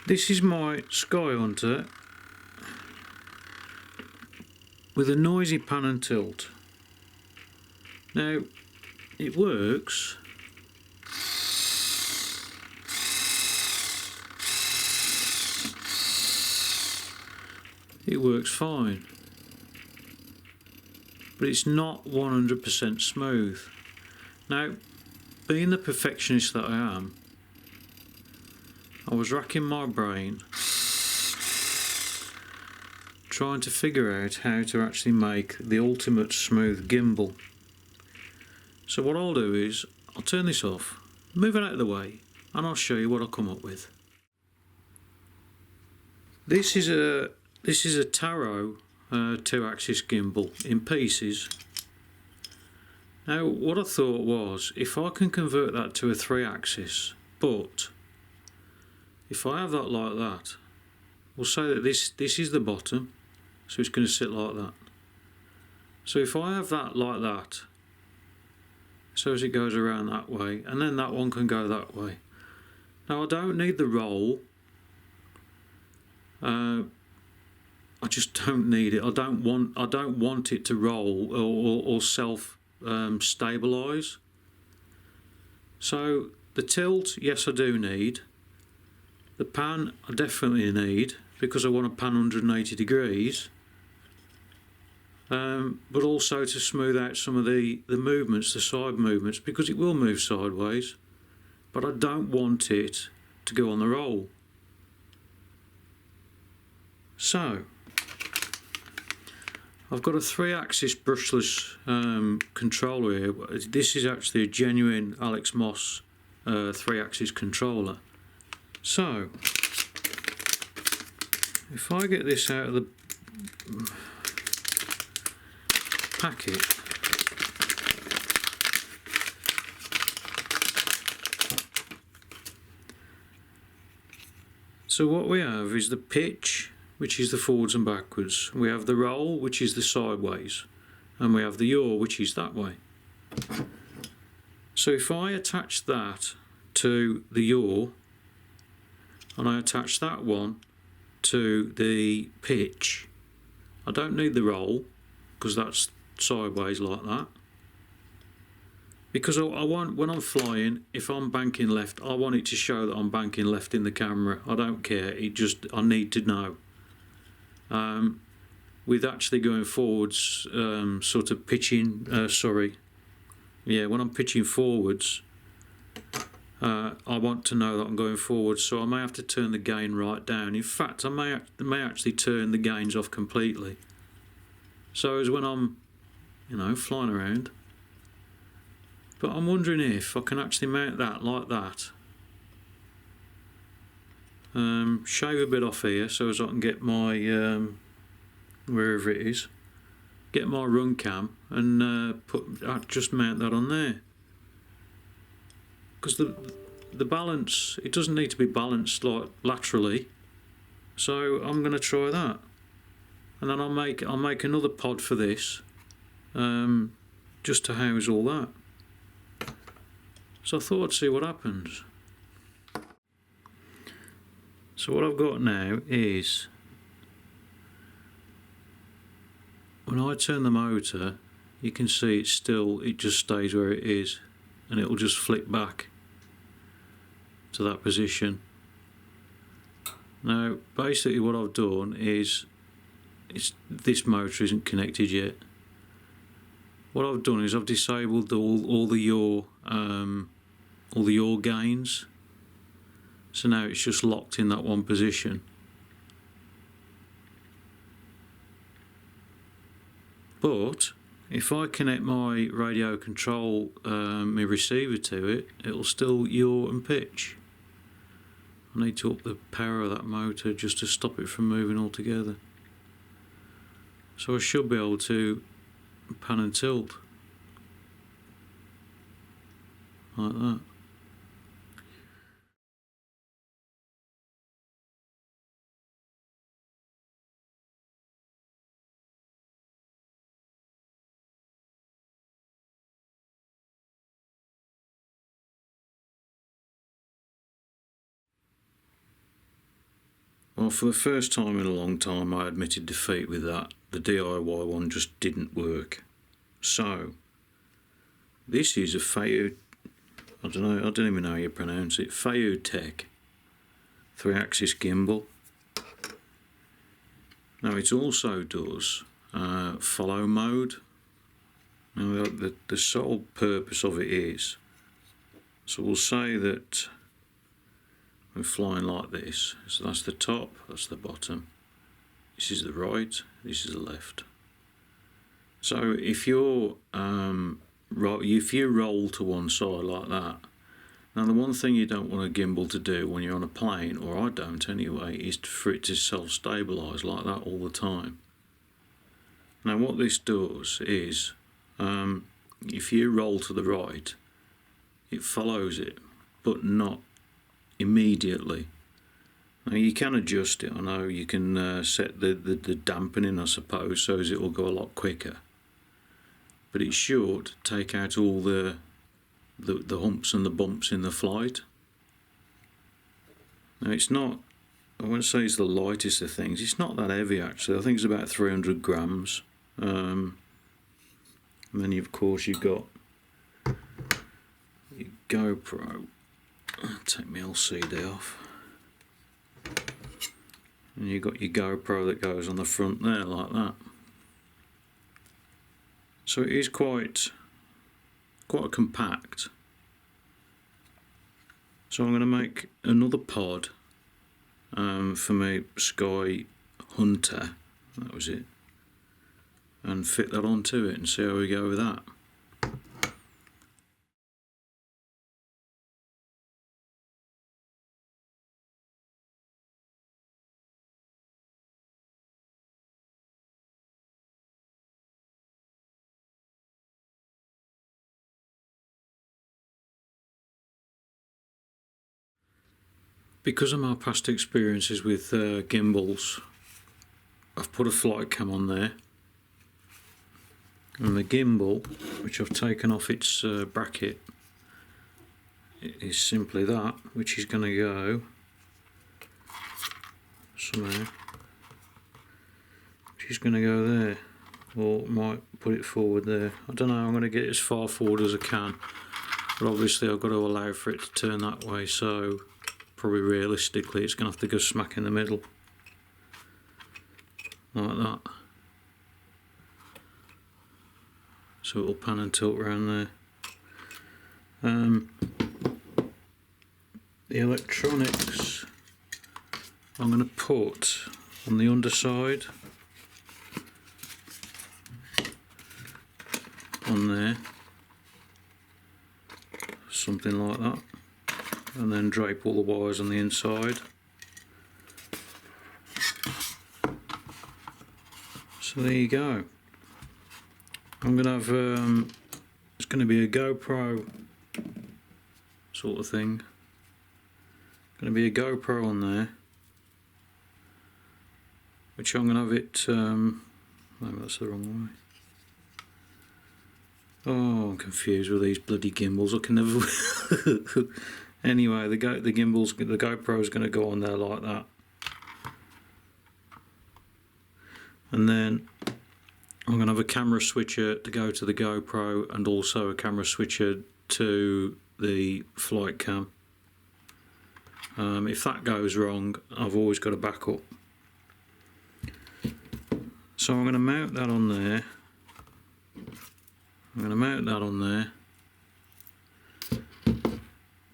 This is my SkyHunter with a noisy pan and tilt. Now it works, fine, but it's not 100% smooth. Now, being the perfectionist that I am, I was racking my brain trying to figure out how to actually make the ultimate smooth gimbal. So what I'll do is I'll turn this off, move it out of the way, and I'll show you what I'll come up with. This is a Taro 2-axis gimbal in pieces. Now what I thought was, if I can convert that to a 3-axis, but if I have that like that, we'll say that this is the bottom, so it's going to sit like that. So if I have that like that, so as it goes around that way, and then that one can go that way. Now I don't need the roll. I just don't need it. I don't want it to roll or self stabilize. So the tilt, yes, I do need. The pan, I definitely need, because I want to pan 180 degrees. But also to smooth out some of the movements, the side movements, because it will move sideways. But I don't want it to go on the roll. So I've got a 3-axis brushless controller here. This is actually a genuine Alex Moss 3-axis controller. So if I get this out of the packet, so what we have is the pitch, which is the forwards and backwards. We have the roll, which is the sideways, and we have the yaw, which is that way. So if I attach that to the yaw, and I attach that one to the pitch, I don't need the roll, because that's sideways like that. Because I want, when I'm flying, if I'm banking left, I want it to show that I'm banking left in the camera. I don't care, I need to know. With actually going forwards, sort of pitching, when I'm pitching forwards, I want to know that I'm going forwards, so I may have to turn the gain right down. In fact, I may actually turn the gains off completely. So as when I'm, flying around. But I'm wondering if I can actually mount that like that. Shave a bit off here so as I can get my wherever it is, get my run cam and just mount that on there. Because the balance, it doesn't need to be balanced like laterally. So I'm going to try that, and then I'll make another pod for this, just to house all that. So I thought I'd see what happens. So what I've got now is, when I turn the motor, you can see it just stays where it is, and it will just flick back to that position. Now basically what I've done is, this motor isn't connected yet. What I've done is I've disabled all the yaw gains, so now it's just locked in that one position. But if I connect my radio control, my receiver to it, it'll still yaw and pitch. I need to up the power of that motor just to stop it from moving altogether. So I should be able to pan and tilt like that. Well, for the first time in a long time, I admitted defeat with that. The DIY one just didn't work. So, this is a Fayou, I don't even know how you pronounce it, Fayou Tech 3-axis gimbal. Now it also does follow mode. Now the sole purpose of it is, so we'll say that we're flying like this. So that's the top, that's the bottom. This is the right, this is the left. So if you're if you roll to one side like that, now the one thing you don't want a gimbal to do when you're on a plane, or I don't anyway, is for it to self-stabilise like that all the time. Now what this does is, if you roll to the right, it follows it, but not immediately. Now you can adjust it. I know you can set the dampening, I suppose, so as it will go a lot quicker. But it should take out all the humps and the bumps in the flight. Now it's not, I won't say it's the lightest of things. It's not that heavy actually. I think it's about 300 grams. And then of course you've got your GoPro. Take my LCD off. And you've got your GoPro that goes on the front there like that. So it is quite compact. So I'm going to make another pod for my SkyHunter, that was it, and fit that onto it and see how we go with that. Because of my past experiences with gimbals, I've put a flight cam on there, and the gimbal, which I've taken off its bracket, is simply that, which is going to go somewhere, which is going to go there, or might put it forward there. I don't know, I'm going to get it as far forward as I can, but obviously I've got to allow for it to turn that way, so probably realistically it's going to have to go smack in the middle like that, so it'll pan and tilt around there. The electronics I'm going to put on the underside on there, something like that, and then drape all the wires on the inside. So there you go. I'm going to have, it's going to be a GoPro sort of thing. Going to be a GoPro on there, which I'm going to have it, no, that's the wrong way. Oh, I'm confused with these bloody gimbals. I can never. Anyway, the GoPro's going to go on there like that, and then I'm going to have a camera switcher to go to the GoPro, and also a camera switcher to the flight cam. If that goes wrong, I've always got a backup. So I'm going to mount that on there. I'm going to mount that on there.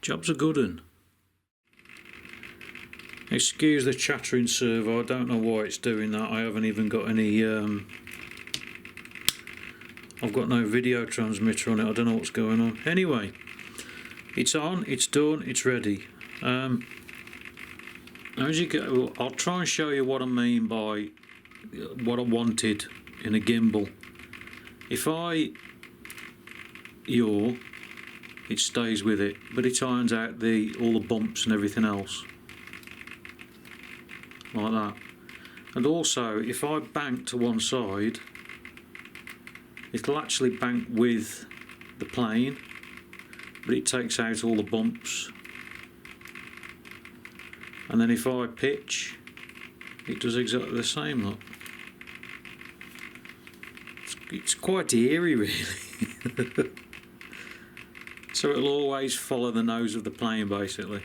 Job's a good one. Excuse the chattering servo, I don't know why it's doing that. I haven't even got any, I've got no video transmitter on it, I don't know what's going on. Anyway, it's on, it's done, it's ready. As you go, I'll try and show you what I mean by what I wanted in a gimbal. If I yaw, it stays with it, but it irons out all the bumps and everything else like that. And also, if I bank to one side, it'll actually bank with the plane, but it takes out all the bumps. And then if I pitch, it does exactly the same, look. It's quite eerie, really. So it'll always follow the nose of the plane, basically.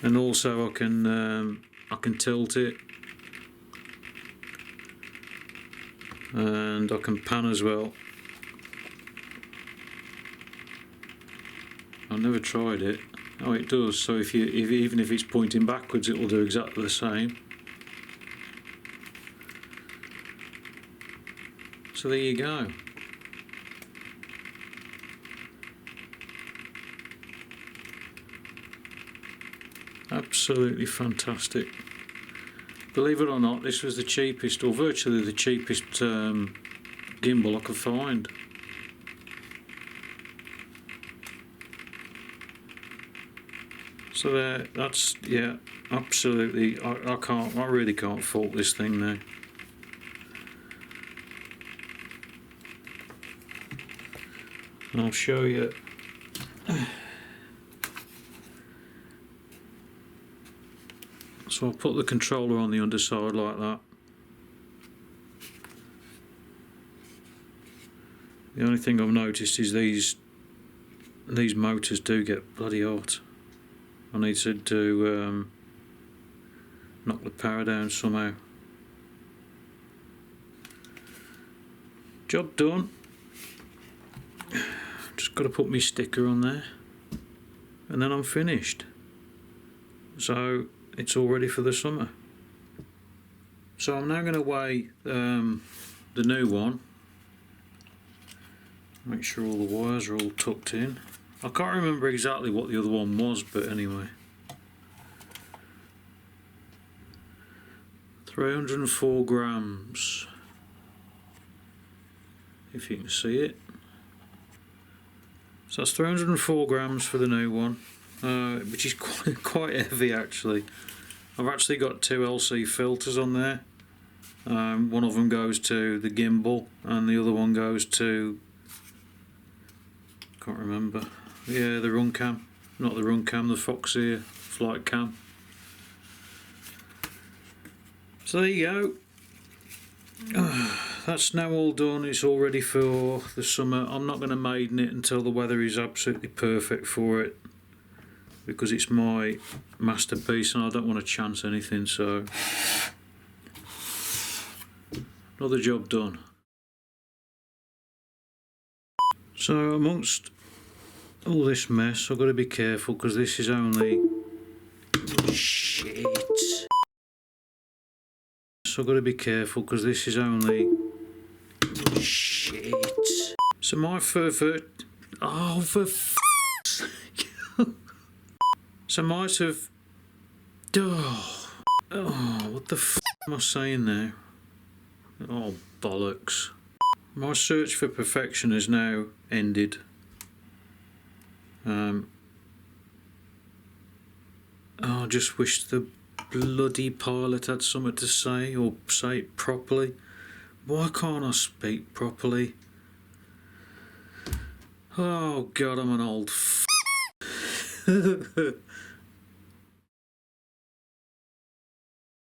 And also I can tilt it, and I can pan as well. I've never tried it. Oh, it does. So even if it's pointing backwards, it will do exactly the same. So there you go. Absolutely fantastic. Believe it or not, this was the cheapest, or virtually the cheapest gimbal I could find. So that's, yeah, absolutely. I really can't fault this thing now. And I'll show you. So I'll put the controller on the underside like that. The only thing I've noticed is these motors do get bloody hot. I need to knock the power down somehow. Job done. Just got to put my sticker on there, and then I'm finished. So it's all ready for the summer. So I'm now going to weigh the new one. Make sure all the wires are all tucked in. I can't remember exactly what the other one was, but anyway. 304 grams. If you can see it. So that's 304 grams for the new one, which is quite heavy actually. I've actually got two LC filters on there. One of them goes to the gimbal and the other one goes to, can't remember, yeah, the run cam, not the run cam, the Foxeer flight cam. So there you go. That's now all done. It's all ready for the summer. I'm not going to maiden it until the weather is absolutely perfect for it, because it's my masterpiece and I don't want to chance anything. So another job done. So amongst all this mess, I've got to be careful because this is only shit. So I've got to be careful because this is only shit. So my oh, for so might have, oh, what the am I saying there? Oh, bollocks. My search for perfection has now ended. I just wish the bloody pilot had something to say, or say it properly. Why can't I speak properly? Oh God, I'm an old